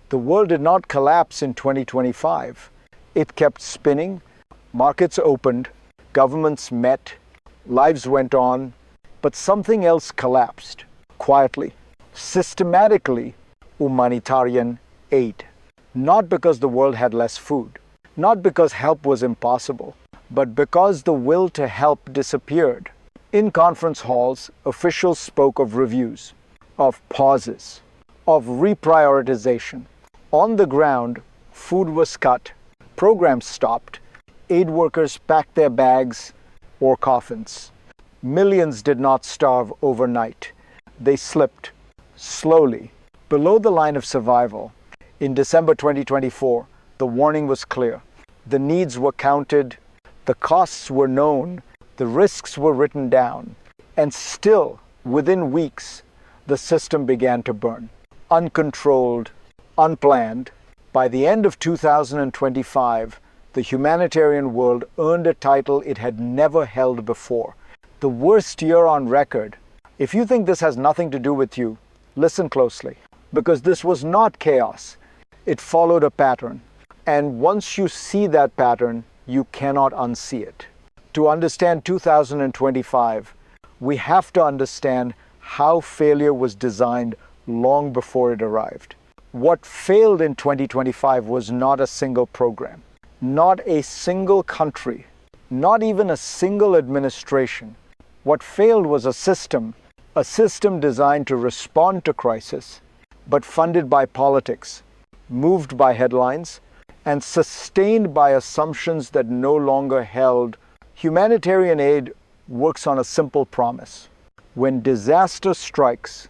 The world did not collapse in 2025. It kept spinning, markets opened, governments met, lives went on, but something else collapsed, quietly, systematically. Humanitarian aid. Not because the world had less food, not because help was impossible, but because the will to help disappeared. In conference halls, officials spoke of reviews, of pauses, of reprioritization. On the ground, food was cut, programs stopped, aid workers packed their bags or coffins. Millions did not starve overnight. They slipped, slowly, below the line of survival. In December 2024, the warning was clear. The needs were counted, the costs were known, the risks were written down, and still, within weeks, the system began to burn. Uncontrolled, unplanned. By the end of 2025, the humanitarian world earned a title it had never held before. The worst year on record. If you think this has nothing to do with you, listen closely. Because this was not chaos. It followed a pattern. And once you see that pattern, you cannot unsee it. To understand 2025, we have to understand how failure was designed long before it arrived. What failed in 2025 was not a single program, not a single country, not even a single administration. What failed was a system designed to respond to crisis, but funded by politics, moved by headlines, and sustained by assumptions that no longer held. Humanitarian aid works on a simple promise. When disaster strikes,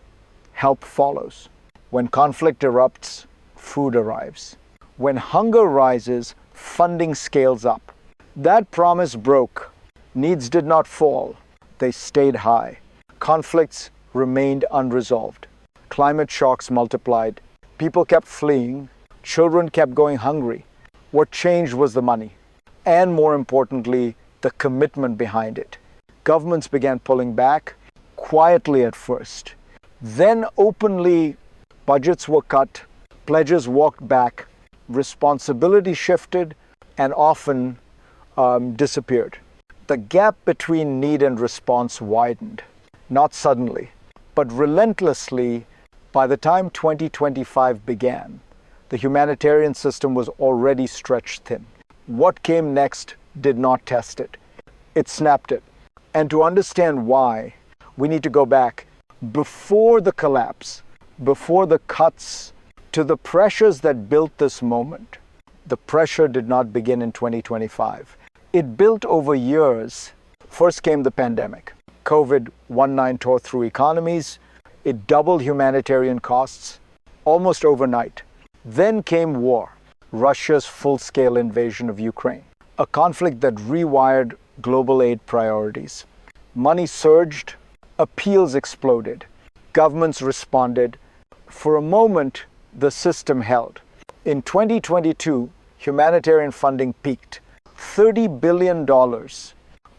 help follows. When conflict erupts, food arrives. When hunger rises, funding scales up. That promise broke. Needs did not fall. They stayed high. Conflicts remained unresolved. Climate shocks multiplied. People kept fleeing. Children kept going hungry. What changed was the money, and more importantly, the commitment behind it. Governments began pulling back, quietly at first. Then openly, budgets were cut, pledges walked back, responsibility shifted, and often disappeared. The gap between need and response widened, not suddenly, but relentlessly. By the time 2025 began, the humanitarian system was already stretched thin. What came next did not test it. It snapped it. And to understand why, we need to go back before the collapse, before the cuts, to the pressures that built this moment. The pressure did not begin in 2025. It built over years. First came the pandemic. COVID-19 tore through economies. It doubled humanitarian costs almost overnight. Then came war, Russia's full-scale invasion of Ukraine, a conflict that rewired global aid priorities. Money surged, appeals exploded, governments responded. For a moment, the system held. In 2022, humanitarian funding peaked, $30 billion,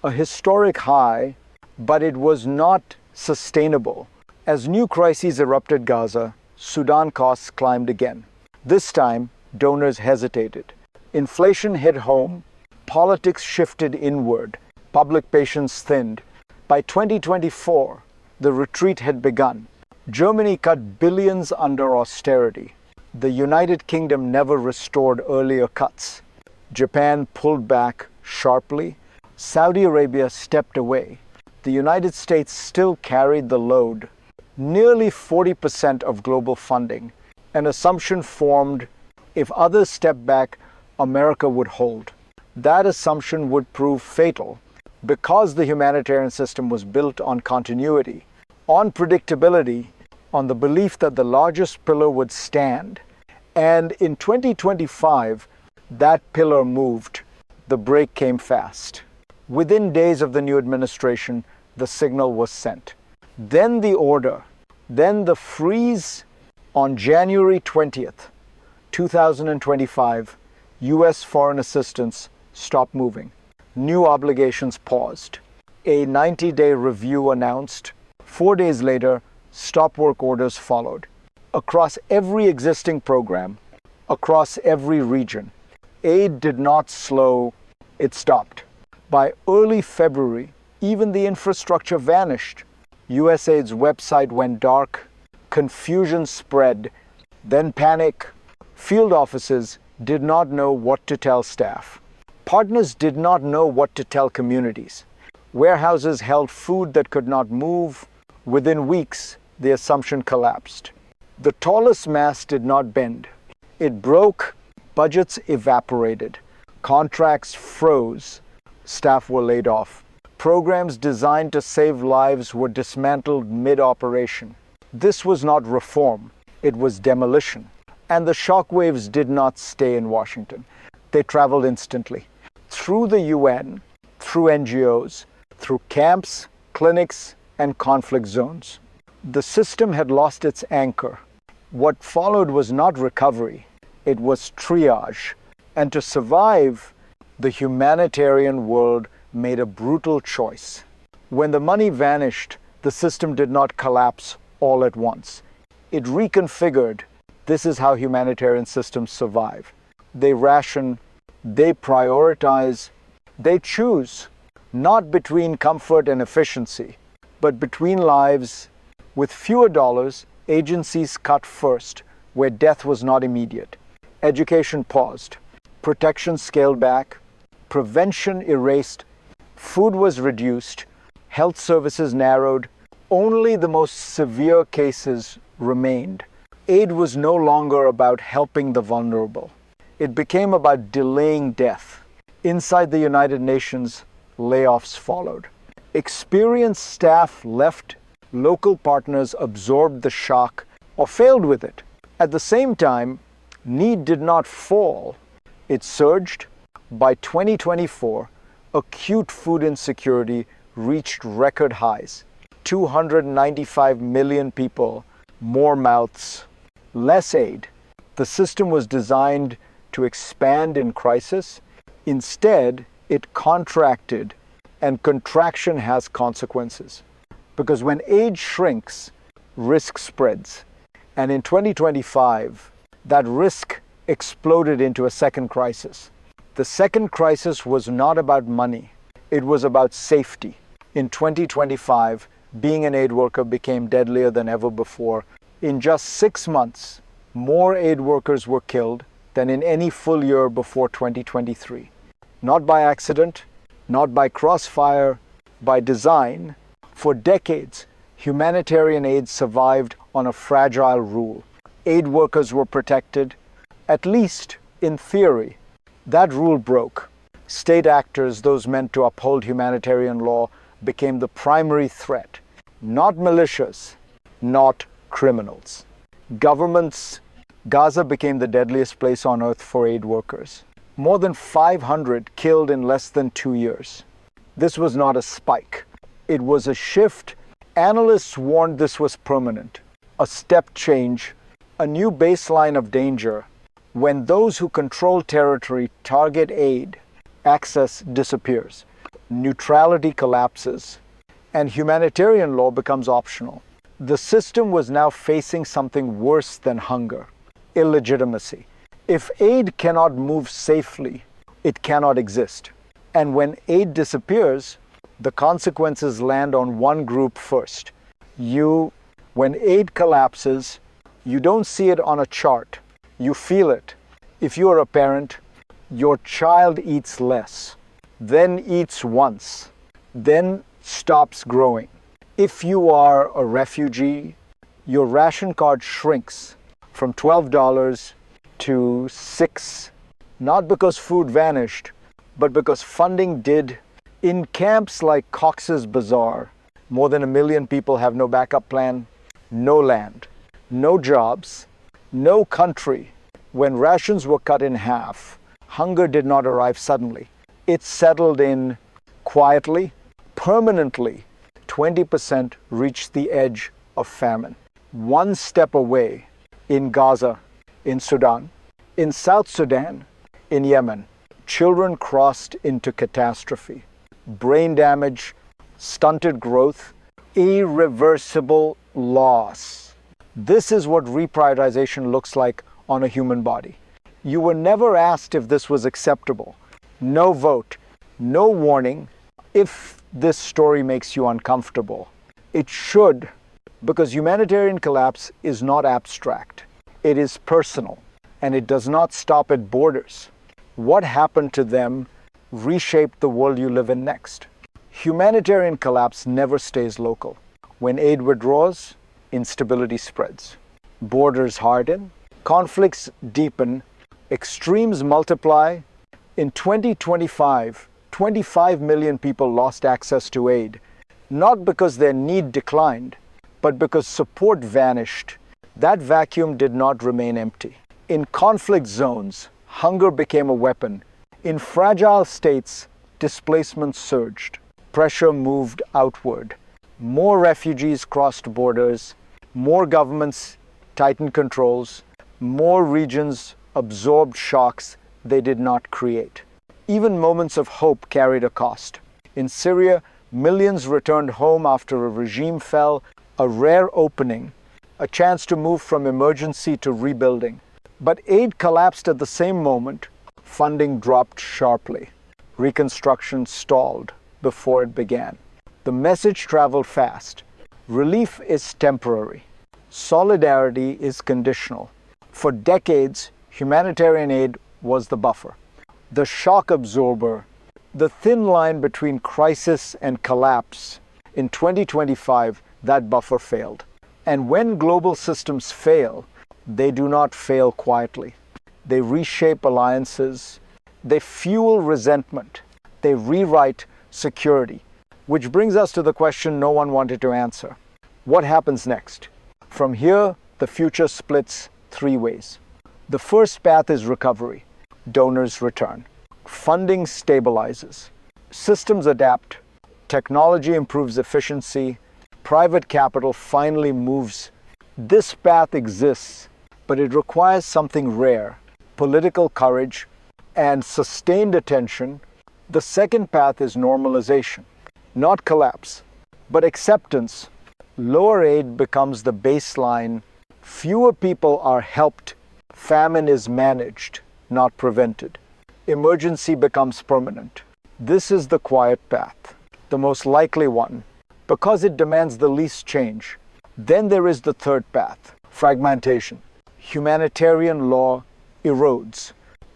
a historic high, but it was not sustainable. As new crises erupted Gaza, Sudan costs climbed again. This time, donors hesitated. Inflation hit home, politics shifted inward, public patience thinned. By 2024, the retreat had begun. Germany cut billions under austerity. The United Kingdom never restored earlier cuts. Japan pulled back sharply. Saudi Arabia stepped away. The United States still carried the load. Nearly 40% of global funding. An assumption formed, if others stepped back, America would hold. That assumption would prove fatal because the humanitarian system was built on continuity, on predictability, on the belief that the largest pillar would stand. And in 2025, that pillar moved. The break came fast. Within days of the new administration, the signal was sent. Then the order, then the freeze. On January 20th, 2025, U.S. foreign assistance stopped moving. New obligations paused. A 90-day review announced. 4 days later, stop work orders followed. Across every existing program, across every region. Aid did not slow, it stopped. By early February, even the infrastructure vanished. USAID's website went dark, confusion spread, then panic. Field offices did not know what to tell staff. Partners did not know what to tell communities. Warehouses held food that could not move. Within weeks, the assumption collapsed. The tallest mast did not bend. It broke, budgets evaporated, contracts froze, staff were laid off. Programs designed to save lives were dismantled mid-operation. This was not reform, it was demolition. And the shockwaves did not stay in Washington. They traveled instantly. Through the UN, through NGOs, through camps, clinics, and conflict zones. The system had lost its anchor. What followed was not recovery, it was triage. And to survive, the humanitarian world made a brutal choice. When the money vanished, the system did not collapse all at once. It reconfigured. This is how humanitarian systems survive. They ration, they prioritize, they choose, not between comfort and efficiency, but between lives. With fewer dollars, agencies cut first, where death was not immediate. Education paused, protection scaled back, prevention erased, food was reduced, health services narrowed, only the most severe cases remained. Aid was no longer about helping the vulnerable. It became about delaying death. Inside the United Nations, layoffs followed. Experienced staff left, local partners absorbed the shock or failed with it. At the same time, need did not fall, it surged. By 2024, acute food insecurity reached record highs. 295 million people, more mouths, less aid. The system was designed to expand in crisis. Instead, it contracted, and contraction has consequences. Because when aid shrinks, risk spreads. And in 2025, that risk exploded into a second crisis. The second crisis was not about money, it was about safety. In 2025, being an aid worker became deadlier than ever before. In just 6 months, more aid workers were killed than in any full year before 2023. Not by accident, not by crossfire, by design. For decades, humanitarian aid survived on a fragile rule. Aid workers were protected, at least in theory. That rule broke. State actors, those meant to uphold humanitarian law, became the primary threat. Not militias, not criminals. Governments. Gaza became the deadliest place on earth for aid workers. More than 500 killed in less than 2 years. This was not a spike. It was a shift. Analysts warned this was permanent. A step change, a new baseline of danger. When those who control territory target aid, access disappears. Neutrality collapses, and humanitarian law becomes optional. The system was now facing something worse than hunger: illegitimacy. If aid cannot move safely, it cannot exist. And when aid disappears, the consequences land on one group first. When aid collapses, you don't see it on a chart. You feel it. If you are a parent, your child eats less, then eats once, then stops growing. If you are a refugee, your ration card shrinks from $12 to $6, not because food vanished, but because funding did. In camps like Cox's Bazar, more than 1 million people have no backup plan, no land, no jobs, no country. When rations were cut in half, hunger did not arrive suddenly. It settled in quietly, permanently. 20% reached the edge of famine. One step away in Gaza, in Sudan, in South Sudan, in Yemen, children crossed into catastrophe. Brain damage, stunted growth, irreversible loss. This is what reprioritization looks like on a human body. You were never asked if this was acceptable. No vote, no warning. If this story makes you uncomfortable, it should, because humanitarian collapse is not abstract. It is personal, and it does not stop at borders. What happened to them reshaped the world you live in next. Humanitarian collapse never stays local. When aid withdraws, instability spreads. Borders harden, conflicts deepen, extremes multiply. In 2025, 25 million people lost access to aid, not because their need declined, but because support vanished. That vacuum did not remain empty. In conflict zones, hunger became a weapon. In fragile states, displacement surged. Pressure moved outward. More refugees crossed borders. More governments tightened controls. More regions absorbed shocks they did not create. Even moments of hope carried a cost. In Syria, millions returned home after a regime fell, a rare opening, a chance to move from emergency to rebuilding. But aid collapsed at the same moment. Funding dropped sharply. Reconstruction stalled before it began. The message traveled fast. Relief is temporary. Solidarity is conditional. For decades, humanitarian aid was the buffer, the shock absorber, the thin line between crisis and collapse. In 2025, that buffer failed. And when global systems fail, they do not fail quietly. They reshape alliances, they fuel resentment, they rewrite security. Which brings us to the question no one wanted to answer. What happens next? From here, the future splits three ways. The first path is recovery. Donors return. Funding stabilizes. Systems adapt. Technology improves efficiency. Private capital finally moves. This path exists, but it requires something rare: political courage and sustained attention. The second path is normalization, not collapse, but acceptance. Lower aid becomes the baseline. Fewer people are helped. Famine is managed, not prevented. Emergency becomes permanent. This is the quiet path, the most likely one, because it demands the least change. Then there is the third path, fragmentation. Humanitarian law erodes.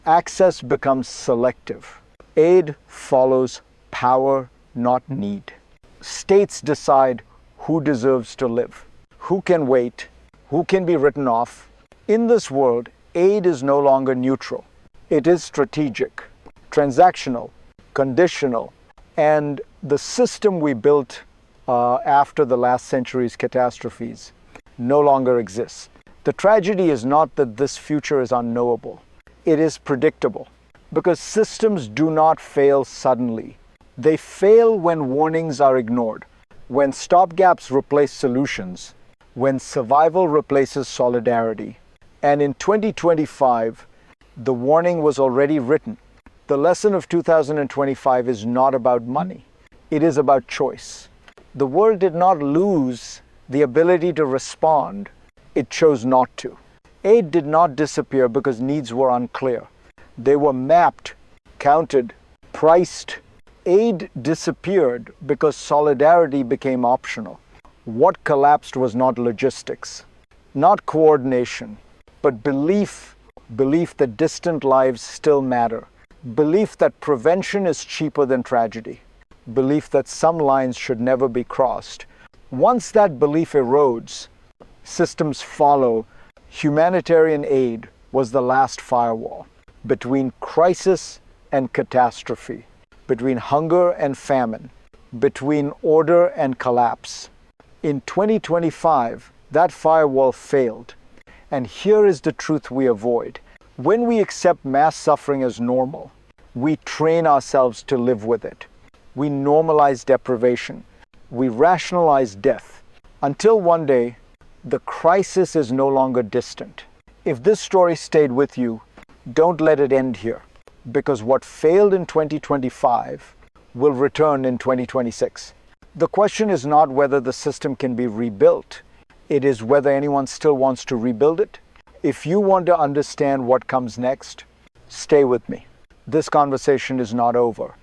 Access becomes selective. Aid follows power, not need. States decide who deserves to live, who can wait, who can be written off. In this world, aid is no longer neutral. It is strategic, transactional, conditional, and the system we built after the last century's catastrophes no longer exists. The tragedy is not that this future is unknowable. It is predictable, because systems do not fail suddenly. They fail when warnings are ignored, when stopgaps replace solutions, when survival replaces solidarity. And in 2025, the warning was already written. The lesson of 2025 is not about money. It is about choice. The world did not lose the ability to respond. It chose not to. Aid did not disappear because needs were unclear. They were mapped, counted, priced. Aid disappeared because solidarity became optional. What collapsed was not logistics, not coordination, but belief that distant lives still matter, belief that prevention is cheaper than tragedy, belief that some lines should never be crossed. Once that belief erodes, systems follow. Humanitarian aid was the last firewall between crisis and catastrophe, between hunger and famine, between order and collapse. In 2025, that firewall failed. And here is the truth we avoid. When we accept mass suffering as normal, we train ourselves to live with it. We normalize deprivation. We rationalize death. Until one day, the crisis is no longer distant. If this story stayed with you, don't let it end here, because what failed in 2025 will return in 2026. The question is not whether the system can be rebuilt. It is whether anyone still wants to rebuild it. If you want to understand what comes next, stay with me. This conversation is not over.